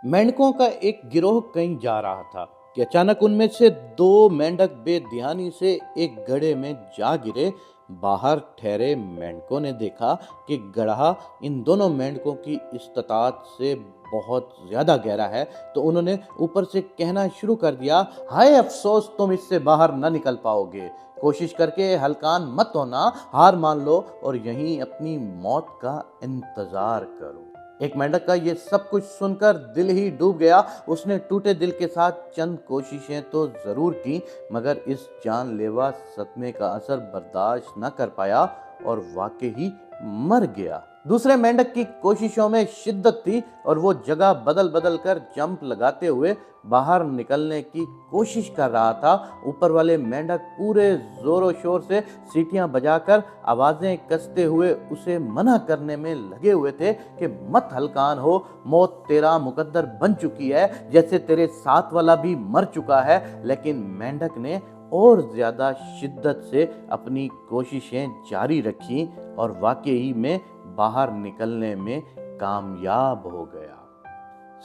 मेंढकों का एक गिरोह कहीं जा रहा था कि अचानक उनमें से दो मेंढक बेध्यानी से एक गड्ढे में जा गिरे। बाहर ठहरे मेंढकों ने देखा कि गड्ढा इन दोनों मेंढकों की इस्तात से बहुत ज्यादा गहरा है। तो उन्होंने ऊपर से कहना शुरू कर दिया, हाय अफसोस, तुम इससे बाहर न निकल पाओगे। कोशिश करके हलकान मत होना, हार मान लो और यहीं अपनी मौत का इंतजार करो। एक मेंढक का ये सब कुछ सुनकर दिल ही डूब गया। उसने टूटे दिल के साथ चंद कोशिशें तो जरूर की, मगर इस जानलेवा सदमे का असर बर्दाश्त न कर पाया और वाकई ही मर गया। दूसरे मेंढक की कोशिशों में शिद्दत थी और वो जगह बदल बदल कर जंप लगाते हुए बाहर निकलने की कोशिश कर रहा था। ऊपर वाले मेंढक पूरे जोरों शोर से सीटियां बजाकर आवाजें कसते हुए उसे मना करने में लगे हुए थे कि मत हलकान हो, मौत तेरा मुकद्दर बन चुकी है, जैसे तेरे साथ वाला भी मर चुका है। लेकिन मेंढक ने और ज्यादा शिद्दत से अपनी कोशिशें जारी रखी और वाकई में बाहर निकलने में कामयाब हो गया।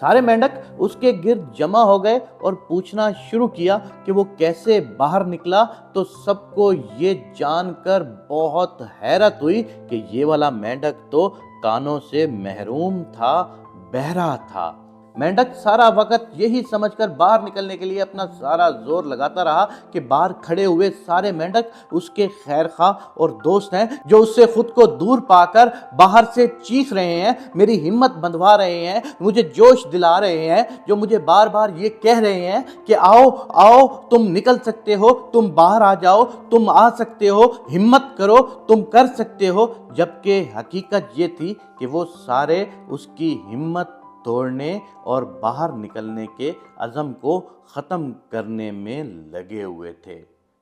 सारे मेंढक उसके गिर्द जमा हो गए और पूछना शुरू किया कि वो कैसे बाहर निकला। तो सबको ये जानकर बहुत हैरत हुई कि ये वाला मेंढक तो कानों से महरूम था, बहरा था। मेंढक सारा वक्त यही समझकर बाहर निकलने के लिए अपना सारा जोर लगाता रहा कि बाहर खड़े हुए सारे मेंढक उसके खैरख्वाह और दोस्त हैं, जो उससे खुद को दूर पाकर बाहर से चीख रहे हैं, मेरी हिम्मत बंधवा रहे हैं, मुझे जोश दिला रहे हैं, जो मुझे बार बार ये कह रहे हैं कि आओ आओ, तुम निकल सकते हो, तुम बाहर आ जाओ, तुम आ सकते हो, हिम्मत करो, तुम कर सकते हो। जबकि हकीकत ये थी कि वो सारे उसकी हिम्मत तोड़ने और बाहर निकलने के अज़म को खत्म करने में लगे हुए थे।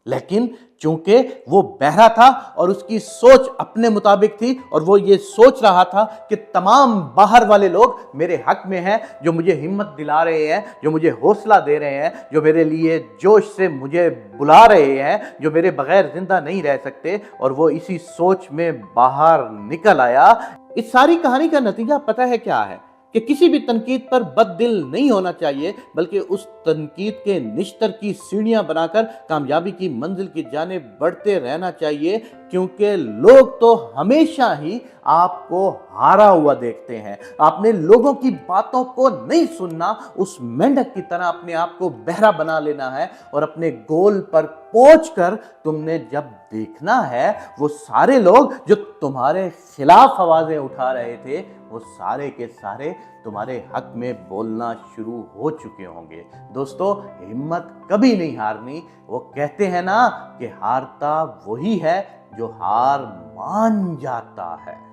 लेकिन चूंकि वो बहरा था और उसकी सोच अपने मुताबिक थी और वो ये सोच रहा था कि तमाम बाहर वाले लोग मेरे हक में हैं, जो मुझे हिम्मत दिला रहे हैं, जो मुझे हौसला दे रहे हैं, जो मेरे लिए जोश से मुझे बुला रहे हैं, जो मेरे बगैर जिंदा नहीं रह सकते, और वो इसी सोच में बाहर निकल आया। इस सारी कहानी का नतीजा पता है क्या है? कि किसी भी तनकीद पर बददिल नहीं होना चाहिए, बल्कि उस तनकीद के निश्तर की सीढ़ियां बनाकर कामयाबी की मंजिल की जानिब बढ़ते रहना चाहिए। क्योंकि लोग तो हमेशा ही आपको हारा हुआ देखते हैं। आपने लोगों की बातों को नहीं सुनना, उस मेंढक की तरह अपने आप को बहरा बना लेना है और अपने गोल पर पहुंचकर तुमने जब देखना है, वो सारे लोग जो तुम्हारे खिलाफ आवाजें उठा रहे थे, वो सारे के सारे तुम्हारे हक में बोलना शुरू हो चुके होंगे। दोस्तों, हिम्मत कभी नहीं हारनी। वो कहते हैं ना कि हारता वही है जो हार मान जाता है।